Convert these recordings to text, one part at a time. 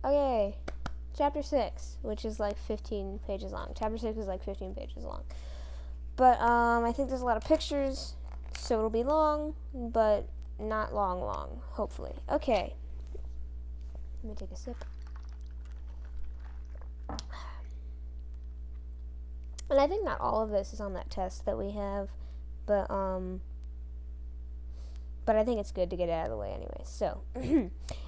Okay, chapter 6, which is like 15 pages long. Chapter 6 is like 15 pages long. But I think there's a lot of pictures, so it'll be long, but not long, hopefully. Okay. Let me take a sip. And I think not all of this is on that test that we have, but I think it's good to get it out of the way anyway. So,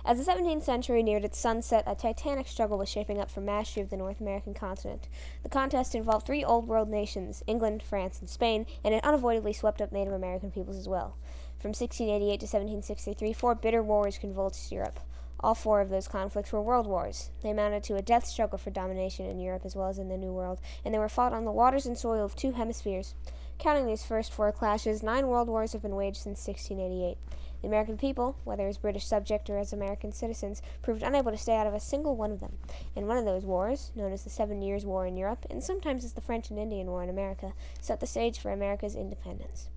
as the 17th century neared its sunset, a titanic struggle was shaping up for mastery of the North American continent. The contest involved three Old World nations, England, France, and Spain, and it unavoidably swept up Native American peoples as well. From 1688 to 1763, 4 bitter wars convulsed Europe. All 4 of those conflicts were world wars. They amounted to a death struggle for domination in Europe as well as in the New World, and they were fought on the waters and soil of 2 hemispheres. Counting these first 4 clashes, 9 world wars have been waged since 1688. The American people, whether as British subject or as American citizens, proved unable to stay out of a single one of them. In one of those wars, known as the 7 Years' War in Europe, and sometimes as the French and Indian War in America, set the stage for America's independence.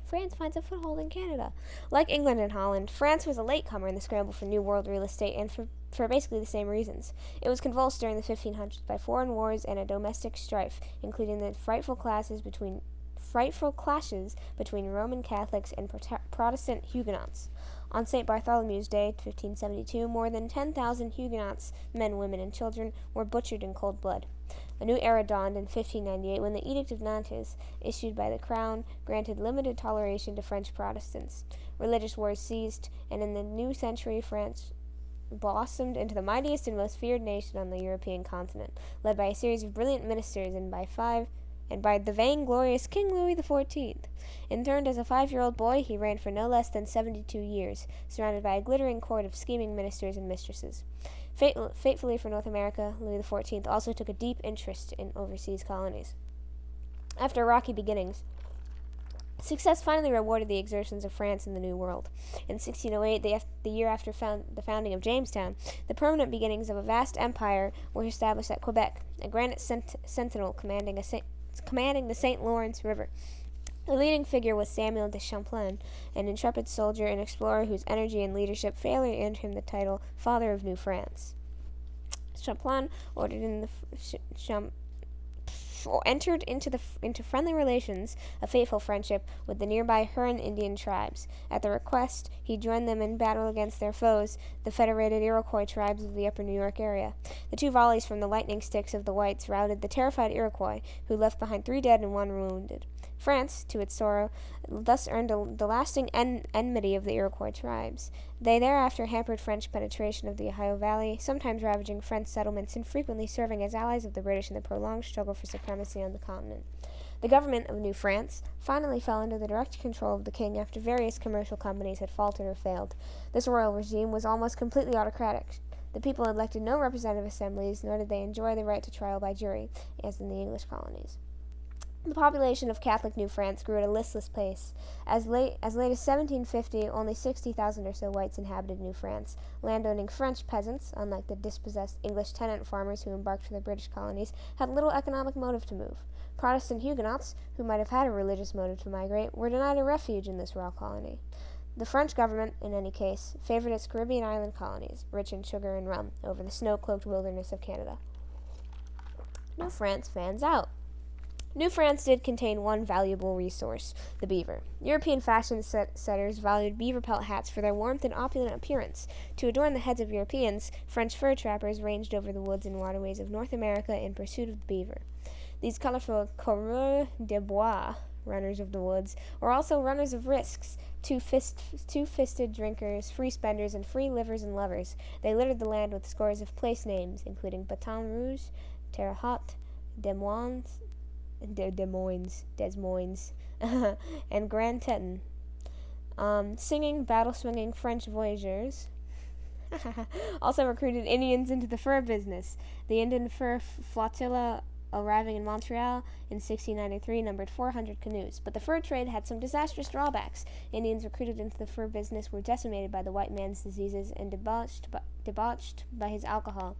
France finds a foothold in Canada. Like England and Holland, France was a latecomer in the scramble for New World real estate, and for basically the same reasons. It was convulsed during the 1500s by foreign wars and a domestic strife, including the frightful clashes between Roman Catholics and Protestant Huguenots. On St. Bartholomew's Day, 1572, more than 10,000 Huguenots, men, women, and children, were butchered in cold blood. A new era dawned in 1598 when the Edict of Nantes, issued by the Crown, granted limited toleration to French Protestants. Religious wars ceased, and in the new century, France blossomed into the mightiest and most feared nation on the European continent, led by a series of brilliant ministers and by the vainglorious King Louis XIV. Interned as a 5-year-old boy, he reigned for no less than 72 years, surrounded by a glittering court of scheming ministers and mistresses. Fatefully for North America, Louis XIV also took a deep interest in overseas colonies. After rocky beginnings, success finally rewarded the exertions of France in the New World. In 1608, the year after the founding of Jamestown, the permanent beginnings of a vast empire were established at Quebec, a granite sentinel commanding the St. Lawrence River. The leading figure was Samuel de Champlain, an intrepid soldier and explorer whose energy and leadership fairly earned him the title Father of New France. Champlain entered into friendly relations, a fateful friendship, with the nearby Huron Indian tribes. At their request, he joined them in battle against their foes, the federated Iroquois tribes of the upper New York area. The 2 volleys from the lightning sticks of the whites routed the terrified Iroquois, who left behind 3 dead and 1 wounded. France, to its sorrow, thus earned the lasting enmity of the Iroquois tribes. They thereafter hampered French penetration of the Ohio Valley, sometimes ravaging French settlements and frequently serving as allies of the British in the prolonged struggle for supremacy on the continent. The government of New France finally fell under the direct control of the king after various commercial companies had faltered or failed. This royal regime was almost completely autocratic. The people elected no representative assemblies, nor did they enjoy the right to trial by jury, as in the English colonies. The population of Catholic New France grew at a listless pace. As late as 1750, only 60,000 or so whites inhabited New France. Landowning French peasants, unlike the dispossessed English tenant farmers who embarked for the British colonies, had little economic motive to move. Protestant Huguenots, who might have had a religious motive to migrate, were denied a refuge in this raw colony. The French government, in any case, favored its Caribbean island colonies, rich in sugar and rum, over the snow-cloaked wilderness of Canada. New France fans out. New France did contain one valuable resource, the beaver. European fashion setters valued beaver pelt hats for their warmth and opulent appearance. To adorn the heads of Europeans, French fur trappers ranged over the woods and waterways of North America in pursuit of the beaver. These colorful coureurs de bois, runners of the woods, were also runners of risks, two-fisted drinkers, free spenders, and free livers and lovers. They littered the land with scores of place names, including Baton Rouge, Terre Haute, Des Moines, and Grand Teton. Singing, battle-swinging French voyageurs also recruited Indians into the fur business. The Indian fur flotilla arriving in Montreal in 1693 numbered 400 canoes, but the fur trade had some disastrous drawbacks. Indians recruited into the fur business were decimated by the white man's diseases and debauched by his alcohol.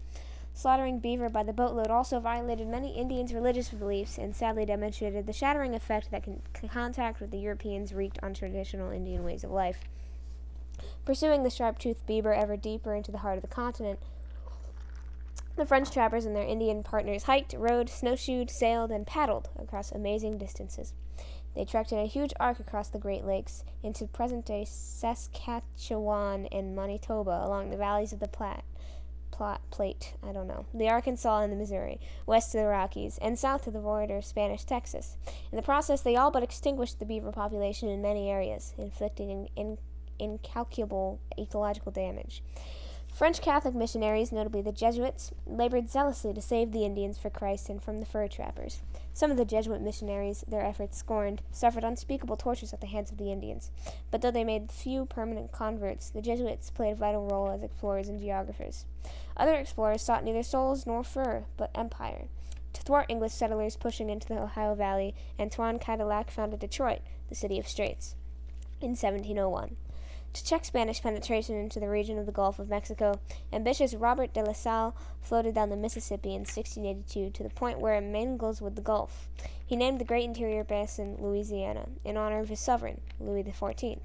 Slaughtering beaver by the boatload also violated many Indians' religious beliefs and sadly demonstrated the shattering effect that contact with the Europeans wreaked on traditional Indian ways of life. Pursuing the sharp-toothed beaver ever deeper into the heart of the continent, the French trappers and their Indian partners hiked, rode, snowshoed, sailed, and paddled across amazing distances. They trekked in a huge arc across the Great Lakes into present-day Saskatchewan and Manitoba along the valleys of the Platte, the Arkansas and the Missouri, west to the Rockies, and south to the border of Spanish Texas. In the process, they all but extinguished the beaver population in many areas, inflicting incalculable ecological damage. French Catholic missionaries, notably the Jesuits, labored zealously to save the Indians for Christ and from the fur trappers. Some of the Jesuit missionaries, their efforts scorned, suffered unspeakable tortures at the hands of the Indians. But though they made few permanent converts, the Jesuits played a vital role as explorers and geographers. Other explorers sought neither souls nor fur, but empire. To thwart English settlers pushing into the Ohio Valley, Antoine Cadillac founded Detroit, the city of straits, in 1701. To check Spanish penetration into the region of the Gulf of Mexico, ambitious Robert de La Salle floated down the Mississippi in 1682 to the point where it mingles with the Gulf. He named the great interior basin Louisiana, in honor of his sovereign, Louis XIV.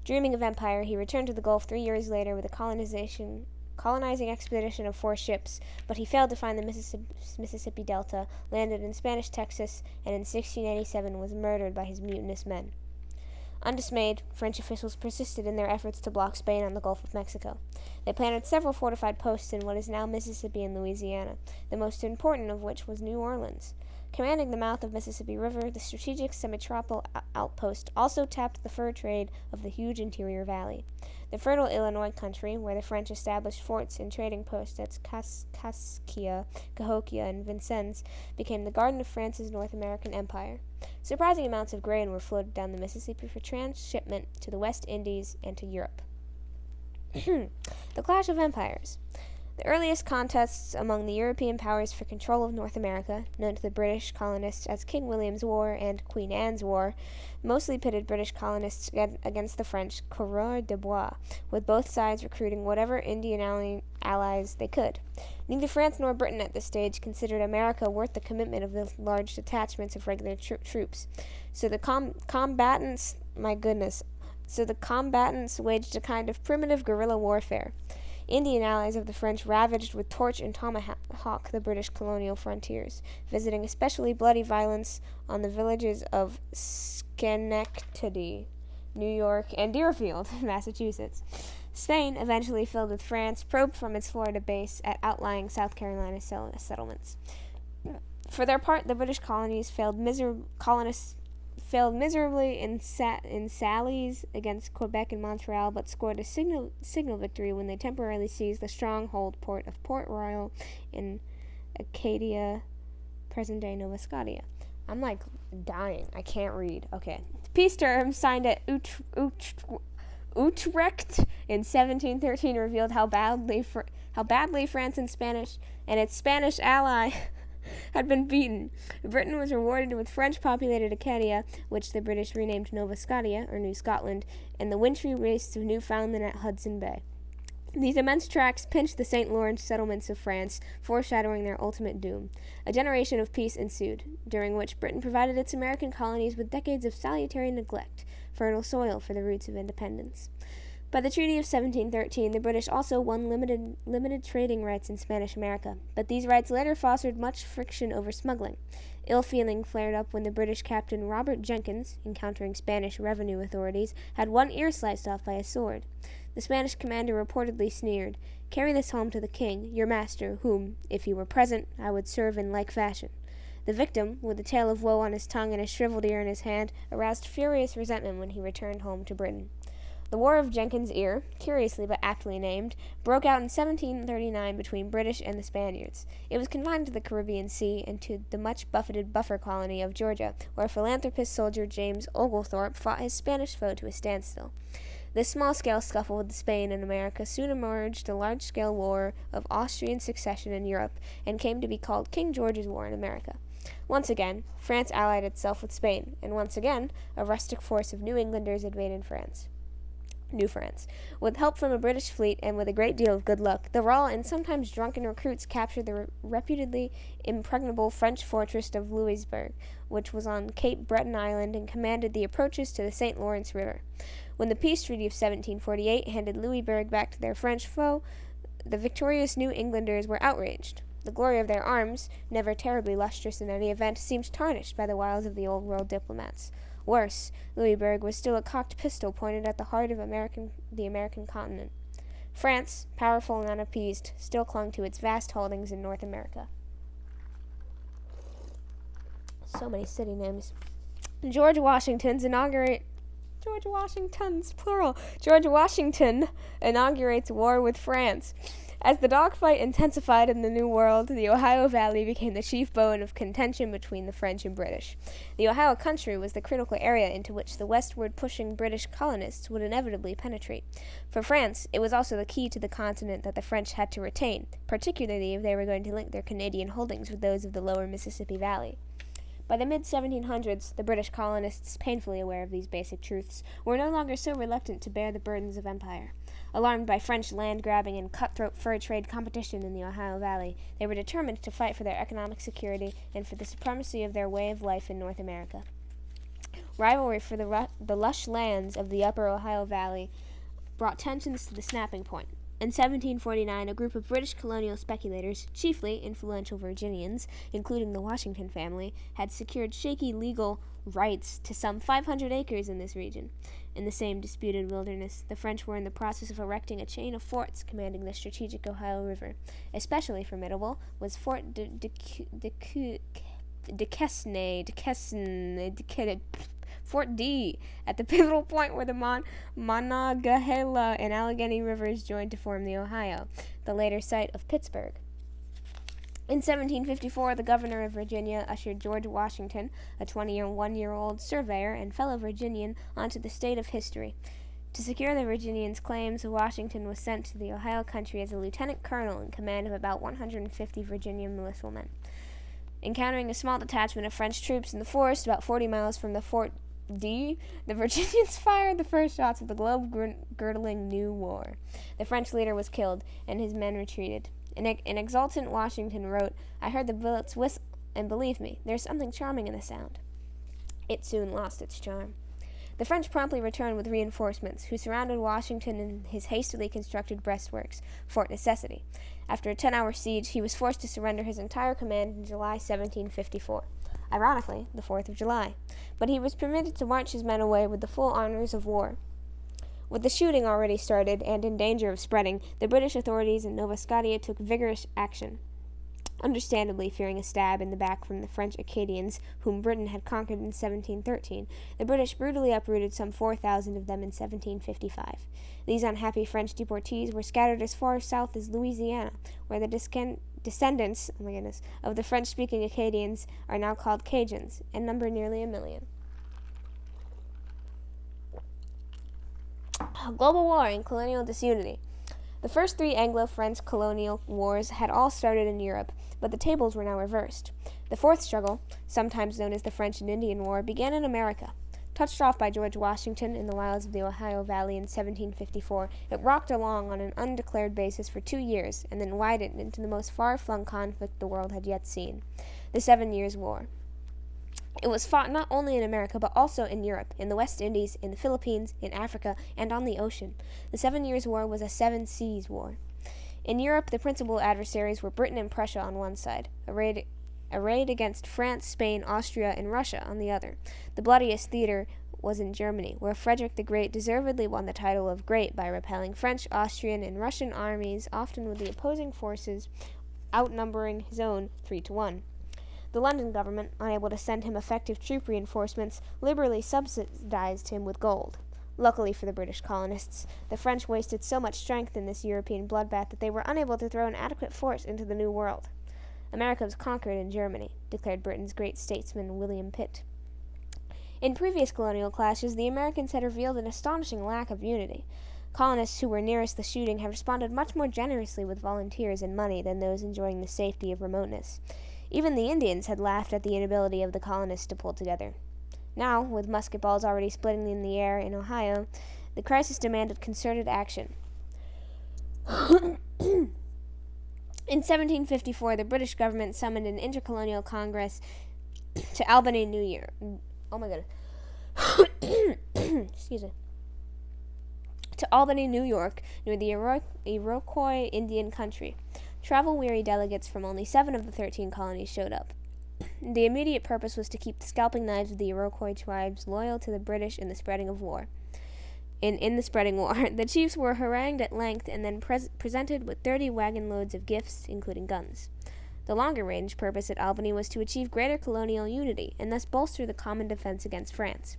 Dreaming of empire, he returned to the Gulf 3 years later with a colonizing expedition of 4 ships, but he failed to find the Mississippi Delta, landed in Spanish Texas, and in 1687 was murdered by his mutinous men. Undismayed, French officials persisted in their efforts to block Spain on the Gulf of Mexico. They planted several fortified posts in what is now Mississippi and Louisiana, the most important of which was New Orleans. Commanding the mouth of Mississippi River, the strategic Semitropol outpost also tapped the fur trade of the huge interior valley. The fertile Illinois country, where the French established forts and trading posts at Kaskaskia, Cahokia, and Vincennes, became the garden of France's North American empire. Surprising amounts of grain were floated down the Mississippi for transshipment to the West Indies and to Europe. The Clash of Empires. The earliest contests among the European powers for control of North America, known to the British colonists as King William's War and Queen Anne's War, mostly pitted British colonists against the French coureurs de bois, with both sides recruiting whatever Indian allies they could. Neither France nor Britain at this stage considered America worth the commitment of the large detachments of regular troops. So the combatants waged a kind of primitive guerrilla warfare. Indian allies of the French ravaged with torch and tomahawk the British colonial frontiers, visiting especially bloody violence on the villages of Schenectady, New York, and Deerfield, Massachusetts. Spain, eventually filled with France, probed from its Florida base at outlying South Carolina settlements. For their part, the British colonies failed miserably in sallies against Quebec and Montreal, but scored a signal victory when they temporarily seized the stronghold port of Port Royal in Acadia, present-day Nova Scotia. I'm like dying. I can't read. Okay. Peace terms signed at Utrecht in 1713 revealed how badly France and its Spanish ally had been beaten. Britain was rewarded with French-populated Acadia, which the British renamed Nova Scotia, or New Scotland, and the wintry wastes of Newfoundland at Hudson Bay. These immense tracts pinched the St. Lawrence settlements of France, foreshadowing their ultimate doom. A generation of peace ensued, during which Britain provided its American colonies with decades of salutary neglect, fertile soil for the roots of independence. By the Treaty of 1713, the British also won limited trading rights in Spanish America, but these rights later fostered much friction over smuggling. Ill feeling flared up when the British captain Robert Jenkins, encountering Spanish revenue authorities, had one ear sliced off by a sword. The Spanish commander reportedly sneered, "Carry this home to the king, your master, whom, if he were present, I would serve in like fashion." The victim, with a tale of woe on his tongue and a shriveled ear in his hand, aroused furious resentment when he returned home to Britain. The War of Jenkins' Ear, curiously but aptly named, broke out in 1739 between British and the Spaniards. It was confined to the Caribbean Sea and to the much-buffeted buffer colony of Georgia, where philanthropist soldier James Oglethorpe fought his Spanish foe to a standstill. This small-scale scuffle with Spain and America soon emerged a large-scale war of Austrian succession in Europe and came to be called King George's War in America. Once again, France allied itself with Spain, and once again, a rustic force of New Englanders invaded New France. With help from a British fleet and with a great deal of good luck, the raw and sometimes drunken recruits captured the reputedly impregnable French fortress of Louisbourg, which was on Cape Breton Island and commanded the approaches to the St. Lawrence River. When the peace treaty of 1748 handed Louisbourg back to their French foe, the victorious New Englanders were outraged. The glory of their arms, never terribly lustrous in any event, seemed tarnished by the wiles of the old world diplomats. Worse, Louisbourg was still a cocked pistol pointed at the heart of the American continent. France, powerful and unappeased, still clung to its vast holdings in North America. So many city names. George Washington inaugurates war with France. As the dogfight intensified in the New World, the Ohio Valley became the chief bone of contention between the French and British. The Ohio country was the critical area into which the westward pushing British colonists would inevitably penetrate. For France, it was also the key to the continent that the French had to retain, particularly if they were going to link their Canadian holdings with those of the lower Mississippi Valley. By the mid-1700s, the British colonists, painfully aware of these basic truths, were no longer so reluctant to bear the burdens of empire. Alarmed by French land-grabbing and cutthroat fur trade competition in the Ohio Valley, they were determined to fight for their economic security and for the supremacy of their way of life in North America. Rivalry for the lush lands of the upper Ohio Valley brought tensions to the snapping point. In 1749, a group of British colonial speculators, chiefly influential Virginians, including the Washington family, had secured shaky legal rights to some 500 acres in this region. In the same disputed wilderness, the French were in the process of erecting a chain of forts commanding the strategic Ohio River. Especially formidable was Fort Fort D, at the pivotal point where the Monongahela and Allegheny rivers joined to form the Ohio, the later site of Pittsburgh. In 1754, the governor of Virginia ushered George Washington, a 21-year-old surveyor and fellow Virginian, onto the state of history. To secure the Virginians' claims, Washington was sent to the Ohio country as a lieutenant colonel in command of about 150 Virginia militiamen. Encountering a small detachment of French troops in the forest about 40 miles from the Fort D, the Virginians fired the first shots of the globe-girdling new war. The French leader was killed, and his men retreated. An exultant Washington wrote, "I heard the bullets whistle, and believe me, there's something charming in the sound." It soon lost its charm. The French promptly returned with reinforcements, who surrounded Washington in his hastily constructed breastworks, Fort Necessity. After a 10-hour siege, he was forced to surrender his entire command in July 1754. Ironically, the 4th of July. But he was permitted to march his men away with the full honors of war. With the shooting already started and in danger of spreading, the British authorities in Nova Scotia took vigorous action, understandably fearing a stab in the back from the French Acadians, whom Britain had conquered in 1713. The British brutally uprooted some 4,000 of them in 1755. These unhappy French deportees were scattered as far south as Louisiana, where the descendants of the French-speaking Acadians are now called Cajuns, and number nearly 1 million. Global war and colonial disunity. The first 3 Anglo-French colonial wars had all started in Europe, but the tables were now reversed. The fourth struggle, sometimes known as the French and Indian War, began in America. Touched off by George Washington in the wilds of the Ohio Valley in 1754, it rocked along on an undeclared basis for 2 years, and then widened into the most far-flung conflict the world had yet seen, the 7 Years' War. It was fought not only in America, but also in Europe, in the West Indies, in the Philippines, in Africa, and on the ocean. The 7 Years' War was a 7 Seas War. In Europe, the principal adversaries were Britain and Prussia on one side, arrayed against France, Spain, Austria, and Russia on the other. The bloodiest theater was in Germany, where Frederick the Great deservedly won the title of Great by repelling French, Austrian, and Russian armies, often with the opposing forces outnumbering his own 3-1. The London government, unable to send him effective troop reinforcements, liberally subsidized him with gold. Luckily for the British colonists, the French wasted so much strength in this European bloodbath that they were unable to throw an adequate force into the New World. America was conquered in Germany, declared Britain's great statesman William Pitt. In previous colonial clashes, the Americans had revealed an astonishing lack of unity. Colonists who were nearest the shooting had responded much more generously with volunteers and money than those enjoying the safety of remoteness. Even the Indians had laughed at the inability of the colonists to pull together. Now, with musket balls already splitting in the air in Ohio, the crisis demanded concerted action. In 1754, the British government summoned an intercolonial congress to Albany, New York. Oh my goodness. Excuse me. to Albany, New York, near the Iroquois Indian country. Travel-weary delegates from only 7 of the 13 colonies showed up. The immediate purpose was to keep the scalping knives of the Iroquois tribes loyal to the British in the spreading war. The chiefs were harangued at length and then presented with 30 wagon loads of gifts, including guns. The longer-range purpose at Albany was to achieve greater colonial unity and thus bolster the common defense against France.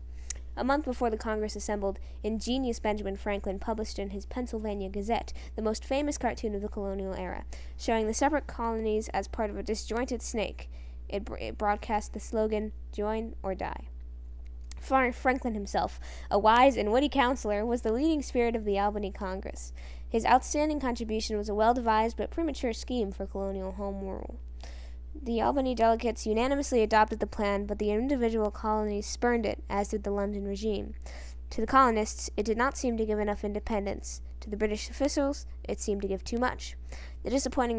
A month before the Congress assembled, ingenious Benjamin Franklin published in his Pennsylvania Gazette the most famous cartoon of the colonial era, showing the separate colonies as part of a disjointed snake. It broadcast the slogan, "Join or die." Franklin himself, a wise and witty counselor, was the leading spirit of the Albany Congress. His outstanding contribution was a well-devised but premature scheme for colonial home rule. The Albany delegates unanimously adopted the plan, but the individual colonies spurned it, as did the London regime. To the colonists, it did not seem to give enough independence. To the British officials, it seemed to give too much. The disappointing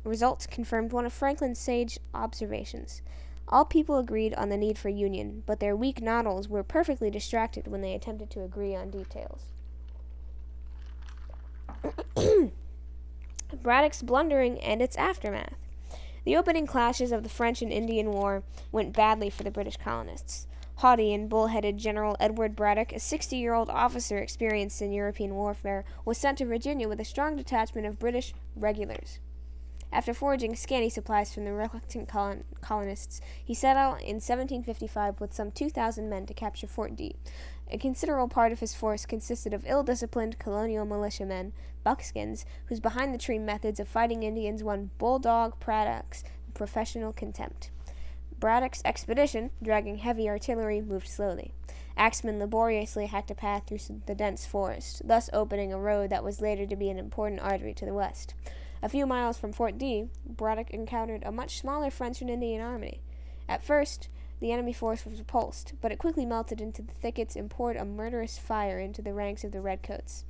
result confirmed one of Franklin's sage observations. All people agreed on the need for union, but their weak noddles were perfectly distracted when they attempted to agree on details. Braddock's blundering and its aftermath. The opening clashes of the French and Indian War went badly for the British colonists. Haughty and bull-headed General Edward Braddock, a 60-year-old officer experienced in European warfare, was sent to Virginia with a strong detachment of British regulars. After foraging scanty supplies from the reluctant colonists, he set out in 1755 with some 2,000 men to capture Fort D. A considerable part of his force consisted of ill-disciplined colonial militiamen, buckskins, whose behind-the-tree methods of fighting Indians won Bulldog Braddock's professional contempt. Braddock's expedition, dragging heavy artillery, moved slowly. Axemen laboriously hacked a path through the dense forest, thus opening a road that was later to be an important artery to the west. A few miles from Fort D, Braddock encountered a much smaller French and Indian army. At first, the enemy force was repulsed, but it quickly melted into the thickets and poured a murderous fire into the ranks of the redcoats.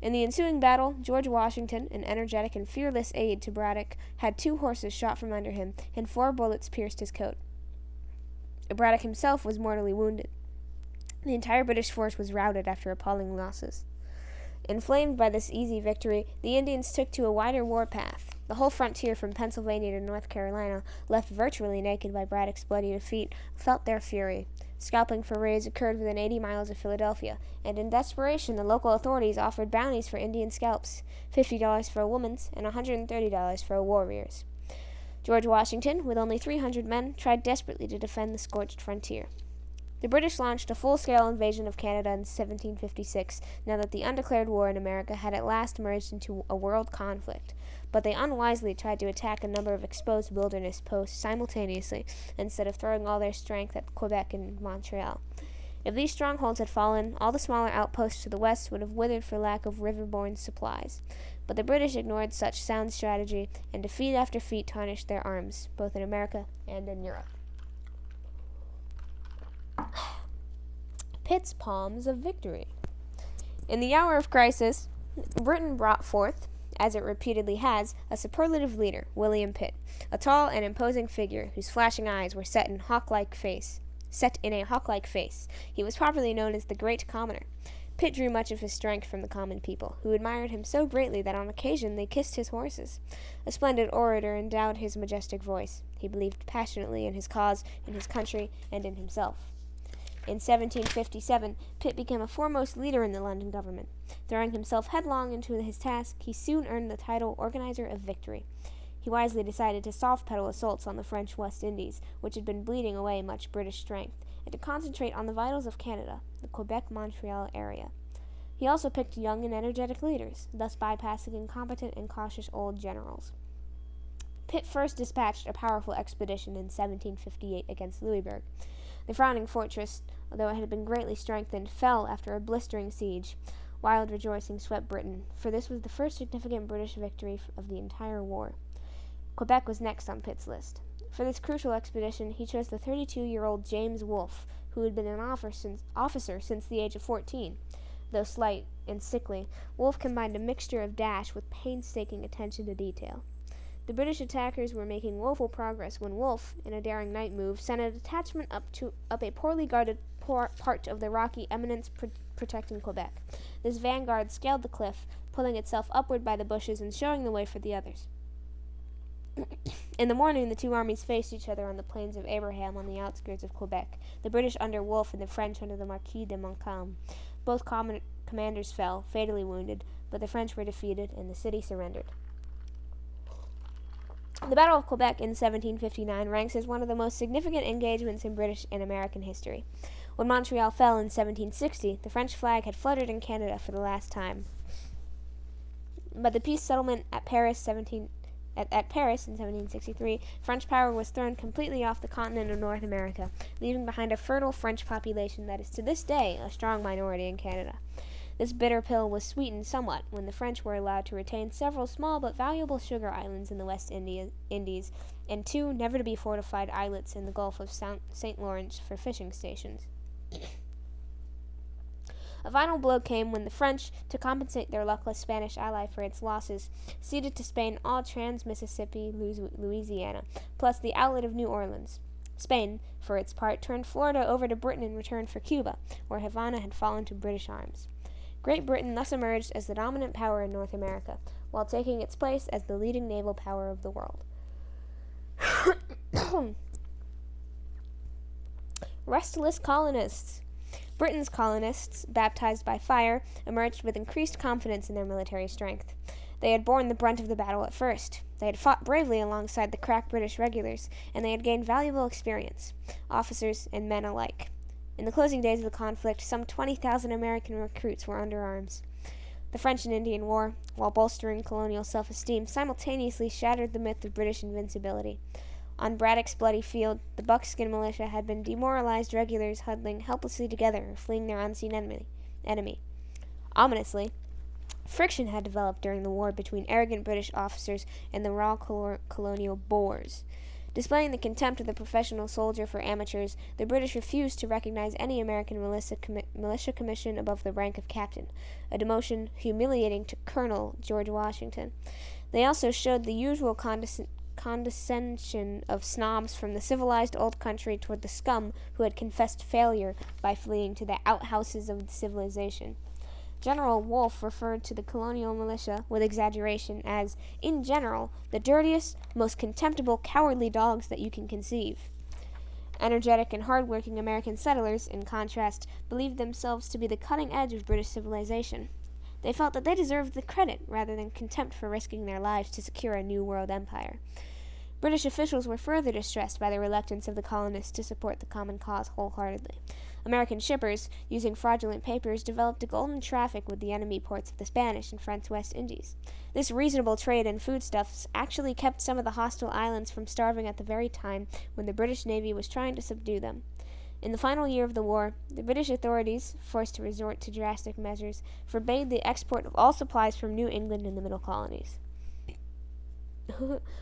In the ensuing battle, George Washington, an energetic and fearless aide to Braddock, had 2 horses shot from under him, and 4 bullets pierced his coat. Braddock himself was mortally wounded. The entire British force was routed after appalling losses. Inflamed by this easy victory, the Indians took to a wider warpath. The whole frontier from Pennsylvania to North Carolina, left virtually naked by Braddock's bloody defeat, felt their fury. Scalping forays occurred within 80 miles of Philadelphia, and in desperation the local authorities offered bounties for Indian scalps, $50 for a woman's and $130 for a warrior's. George Washington, with only 300 men, tried desperately to defend the scorched frontier. The British launched a full-scale invasion of Canada in 1756, now that the undeclared war in America had at last merged into a world conflict, but they unwisely tried to attack a number of exposed wilderness posts simultaneously, instead of throwing all their strength at Quebec and Montreal. If these strongholds had fallen, all the smaller outposts to the west would have withered for lack of river-borne supplies. But the British ignored such sound strategy, and defeat after defeat tarnished their arms, both in America and in Europe. Pitt's Palms of Victory. In the hour of crisis, Britain brought forth, as it repeatedly has, a superlative leader, William Pitt, a tall and imposing figure whose flashing eyes were set in a hawk-like face. He was popularly known as the Great Commoner. Pitt drew much of his strength from the common people, who admired him so greatly that on occasion they kissed his horses. A splendid orator endowed his majestic voice. He believed passionately in his cause, in his country, and in himself. In 1757, Pitt became a foremost leader in the London government. Throwing himself headlong into his task, he soon earned the title Organizer of Victory. He wisely decided to soft-pedal assaults on the French West Indies, which had been bleeding away much British strength, and to concentrate on the vitals of Canada, the Quebec-Montreal area. He also picked young and energetic leaders, thus bypassing incompetent and cautious old generals. Pitt first dispatched a powerful expedition in 1758 against Louisbourg. The frowning fortress, although it had been greatly strengthened, fell after a blistering siege. Wild rejoicing swept Britain, for this was the first significant British victory of the entire war. Quebec was next on Pitt's list. For this crucial expedition, he chose the 32-year-old James Wolfe, who had been an officer since the age of 14. Though slight and sickly, Wolfe combined a mixture of dash with painstaking attention to detail. The British attackers were making woeful progress when Wolfe, in a daring night move, sent a detachment up a poorly guarded part of the rocky eminence protecting Quebec. This vanguard scaled the cliff, pulling itself upward by the bushes and showing the way for the others. In the morning, the two armies faced each other on the plains of Abraham on the outskirts of Quebec, the British under Wolfe and the French under the Marquis de Montcalm. Both commanders fell, fatally wounded, but the French were defeated and the city surrendered. The Battle of Quebec in 1759 ranks as one of the most significant engagements in British and American history. When Montreal fell in 1760, the French flag had fluttered in Canada for the last time. But the peace settlement at Paris in 1763, French power was thrown completely off the continent of North America, leaving behind a fertile French population that is to this day a strong minority in Canada. This bitter pill was sweetened somewhat when the French were allowed to retain several small but valuable sugar islands in the West Indies and two never-to-be-fortified islets in the Gulf of St. Lawrence for fishing stations. A final blow came when the French, to compensate their luckless Spanish ally for its losses, ceded to Spain all trans-Mississippi Louisiana, plus the outlet of New Orleans. Spain, for its part, turned Florida over to Britain in return for Cuba, where Havana had fallen to British arms. Great Britain thus emerged as the dominant power in North America, while taking its place as the leading naval power of the world. Restless colonists. Britain's colonists, baptized by fire, emerged with increased confidence in their military strength. They had borne the brunt of the battle at first. They had fought bravely alongside the crack British regulars, and they had gained valuable experience, officers and men alike. In the closing days of the conflict, some 20,000 American recruits were under arms. The French and Indian War, while bolstering colonial self-esteem, simultaneously shattered the myth of British invincibility. On Braddock's bloody field, the buckskin militia had been demoralized regulars huddling helplessly together, fleeing their unseen enemy. Ominously, friction had developed during the war between arrogant British officers and the raw colonial Boers. Displaying the contempt of the professional soldier for amateurs, the British refused to recognize any American militia commission above the rank of captain, a demotion humiliating to Colonel George Washington. They also showed the usual condescension of snobs from the civilized old country toward the scum who had confessed failure by fleeing to the outhouses of civilization. General Wolfe referred to the colonial militia, with exaggeration, as, in general, the dirtiest, most contemptible, cowardly dogs that you can conceive. Energetic and hard-working American settlers, in contrast, believed themselves to be the cutting edge of British civilization. They felt that they deserved the credit rather than contempt for risking their lives to secure a new world empire. British officials were further distressed by the reluctance of the colonists to support the common cause wholeheartedly. American shippers, using fraudulent papers, developed a golden traffic with the enemy ports of the Spanish and French West Indies. This reasonable trade in foodstuffs actually kept some of the hostile islands from starving at the very time when the British Navy was trying to subdue them. In the final year of the war, the British authorities, forced to resort to drastic measures, forbade the export of all supplies from New England and the Middle Colonies.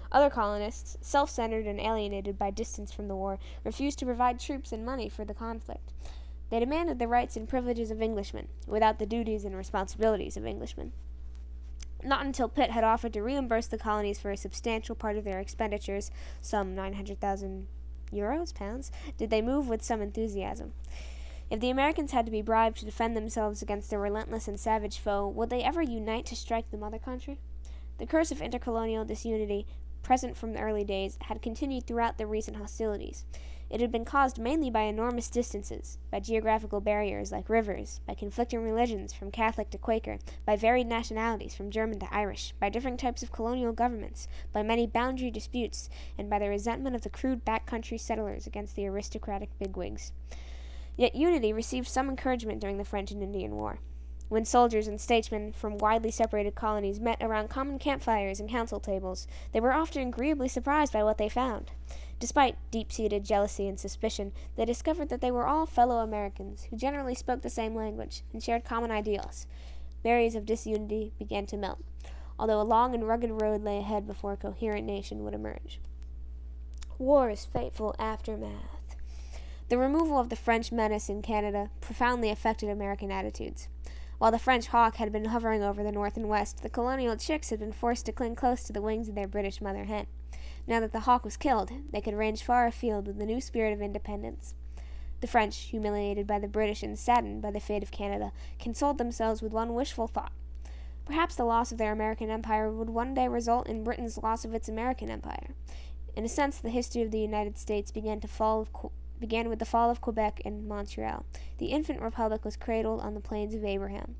Other colonists, self-centered and alienated by distance from the war, refused to provide troops and money for the conflict. They demanded the rights and privileges of Englishmen, without the duties and responsibilities of Englishmen. Not until Pitt had offered to reimburse the colonies for a substantial part of their expenditures, some 900,000 pounds, did they move with some enthusiasm. If the Americans had to be bribed to defend themselves against a relentless and savage foe, would they ever unite to strike the mother country? The curse of intercolonial disunity, present from the early days, had continued throughout the recent hostilities. It had been caused mainly by enormous distances, by geographical barriers like rivers, by conflicting religions from Catholic to Quaker, by varied nationalities from German to Irish, by different types of colonial governments, by many boundary disputes, and by the resentment of the crude backcountry settlers against the aristocratic bigwigs. Yet unity received some encouragement during the French and Indian War. When soldiers and statesmen from widely separated colonies met around common campfires and council tables, they were often agreeably surprised by what they found. Despite deep-seated jealousy and suspicion, they discovered that they were all fellow Americans who generally spoke the same language and shared common ideals. Barriers of disunity began to melt, although a long and rugged road lay ahead before a coherent nation would emerge. War's fateful aftermath. The removal of the French menace in Canada profoundly affected American attitudes. While the French hawk had been hovering over the north and west, the colonial chicks had been forced to cling close to the wings of their British mother hen. Now that the hawk was killed, they could range far afield with a new spirit of independence. The French, humiliated by the British and saddened by the fate of Canada, consoled themselves with one wishful thought. Perhaps the loss of their American empire would one day result in Britain's loss of its American empire. In a sense, the history of the United States began with the fall of Quebec and Montreal. The infant republic was cradled on the plains of Abraham.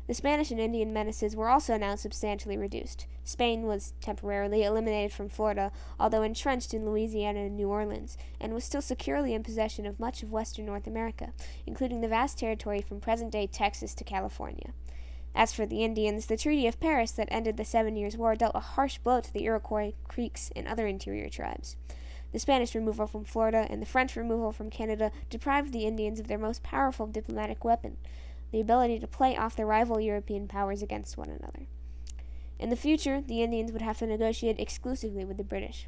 The Spanish and Indian menaces were also now substantially reduced. Spain was temporarily eliminated from Florida, although entrenched in Louisiana and New Orleans, and was still securely in possession of much of western North America, including the vast territory from present-day Texas to California. As for the Indians, the Treaty of Paris that ended the 7 Years' War dealt a harsh blow to the Iroquois, Creeks, and other interior tribes. The Spanish removal from Florida and the French removal from Canada deprived the Indians of their most powerful diplomatic weapon, the ability to play off the rival European powers against one another. In the future, the Indians would have to negotiate exclusively with the British.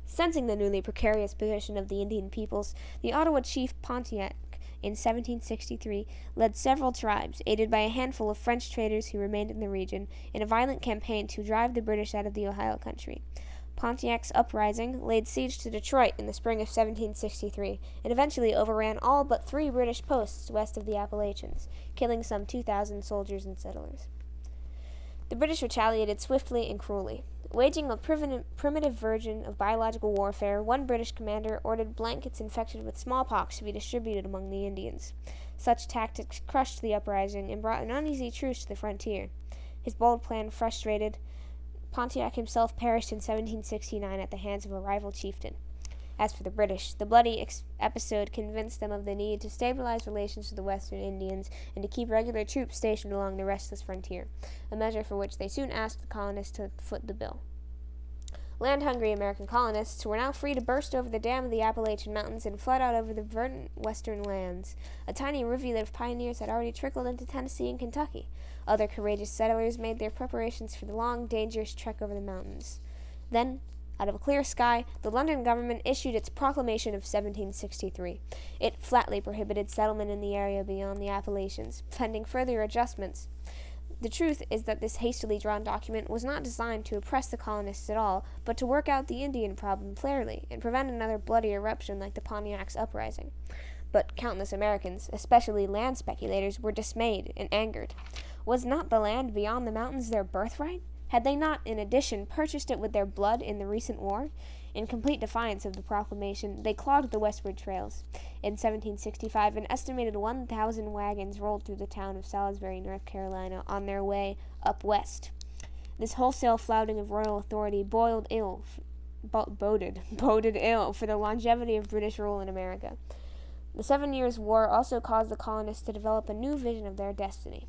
Sensing the newly precarious position of the Indian peoples, the Ottawa chief Pontiac in 1763 led several tribes, aided by a handful of French traders who remained in the region, in a violent campaign to drive the British out of the Ohio country. Pontiac's uprising laid siege to Detroit in the spring of 1763 and eventually overran all but 3 British posts west of the Appalachians, killing some 2,000 soldiers and settlers. The British retaliated swiftly and cruelly. Waging a primitive version of biological warfare, one British commander ordered blankets infected with smallpox to be distributed among the Indians. Such tactics crushed the uprising and brought an uneasy truce to the frontier. His bold plan frustrated, Pontiac himself perished in 1769 at the hands of a rival chieftain. As for the British, the bloody episode convinced them of the need to stabilize relations with the Western Indians and to keep regular troops stationed along the restless frontier, a measure for which they soon asked the colonists to foot the bill. Land-hungry American colonists were now free to burst over the dam of the Appalachian Mountains and flood out over the verdant western lands. A tiny rivulet of pioneers had already trickled into Tennessee and Kentucky. Other courageous settlers made their preparations for the long, dangerous trek over the mountains. Then, out of a clear sky, the London government issued its Proclamation of 1763. It flatly prohibited settlement in the area beyond the Appalachians, pending further adjustments. The truth is that this hastily drawn document was not designed to oppress the colonists at all, but to work out the Indian problem fairly and prevent another bloody eruption like the Pontiac's uprising. But countless Americans, especially land speculators, were dismayed and angered. Was not the land beyond the mountains their birthright? Had they not, in addition, purchased it with their blood in the recent war? In complete defiance of the proclamation, they clogged the westward trails. In 1765, an estimated 1,000 wagons rolled through the town of Salisbury, North Carolina, on their way up west. This wholesale flouting of royal authority boded ill for the longevity of British rule in America. The 7 Years' War also caused the colonists to develop a new vision of their destiny.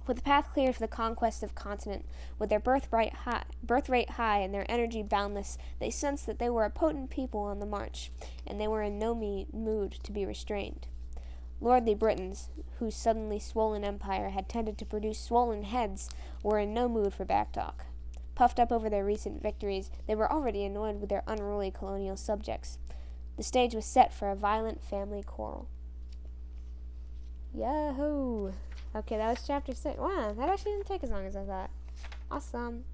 With the path clear for the conquest of the continent, with their birth rate high and their energy boundless, they sensed that they were a potent people on the march, and they were in no mood to be restrained. Lordly Britons, whose suddenly swollen empire had tended to produce swollen heads, were in no mood for backtalk. Puffed up over their recent victories, they were already annoyed with their unruly colonial subjects. The stage was set for a violent family quarrel. Yahoo! Okay, that was chapter 6. Wow, that actually didn't take as long as I thought. Awesome.